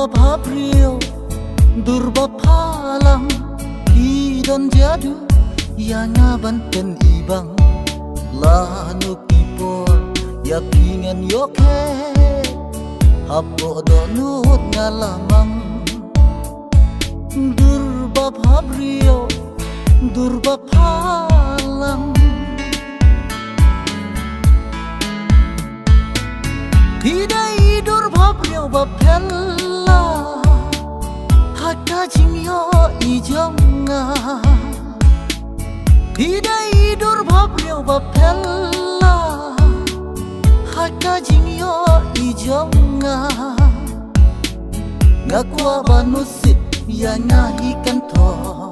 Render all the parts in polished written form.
Bhabriyo durba phalam Hidon jadu Yanga banten ibang Lanu kipor Ya pingan yoke Hapo donut ngalamang Durba Bhabriyo durba phalam Hidai durba Bhabriyo bapella Haka jingyo ijonga Hidai durba Bhabriyo bapella Haka jingyo ijonga Ngakwa banusit ya ngahi kanto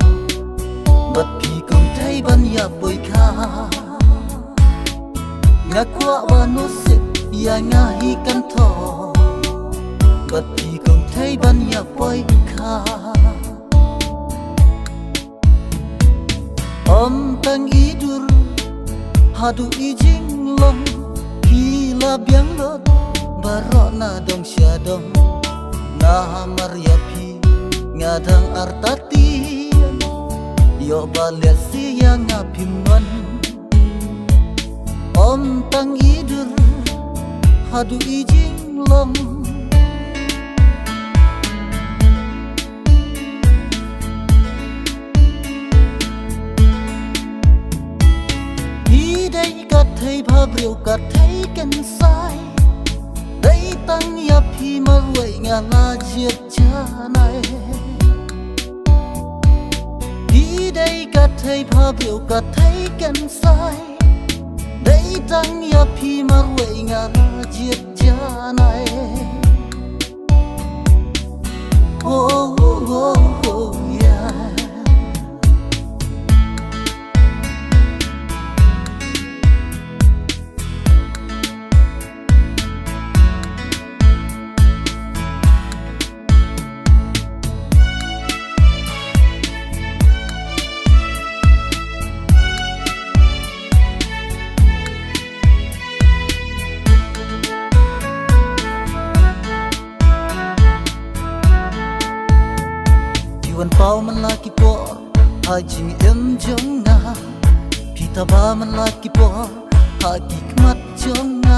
Bat pi kong thay ban ya boy ka Ngakwa banusit ya ngahi kanto Bat pi kong thay ban ya boy ka Om tang idur hadu ijing long Kila biang lot barok na dong syadong Na marya pi ngadang artati Yo baliat siang ngapimman Om tang idur hadu ijing long Hidai kat thai Bhabriyo kat thai kan sai Dai tang ya phi marwai ngala jiat janai Hidai kat thai Bhabriyo kat thai kan sai Dai tang ya phi marwai ngala jiat janai Oh oh oh yeah Wan pau man laki po Hajing em jong na Pita ba man laki po Hagikmat jong na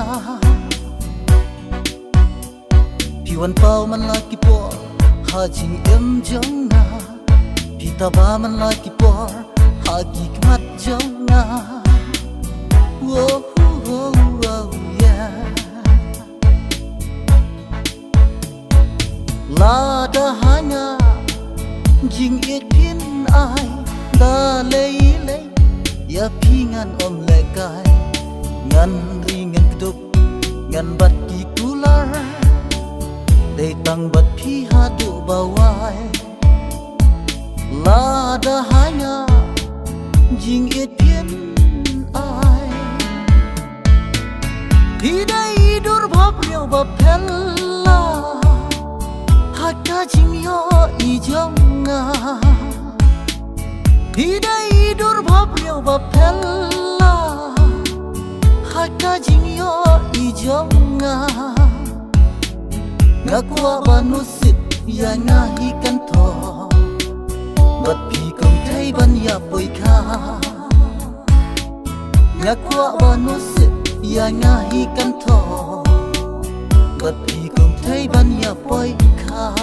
Piwan pau man laki po Hajing em jong na Pita ba man laki po Hagikmat jong na Wow wow wow yeah Lada hanya Jing it pin ai da lei lei ya pingan om lekai ngan ringan keduk ngan bat ki kular dei tang bat phi hadu bawai la da hanya jing it pin ai hidai dur Bhabriyo bapella Haka jingyo ijonga Hidai dur Bhabriyo bapella Haka jingyo ijonga Ngakwa banusit ya ngahi kanto Bat pi kong thay ban ya boy ka Ngakwa banusit ya ngahi kanto Bat pi kong thay ban ya boy ka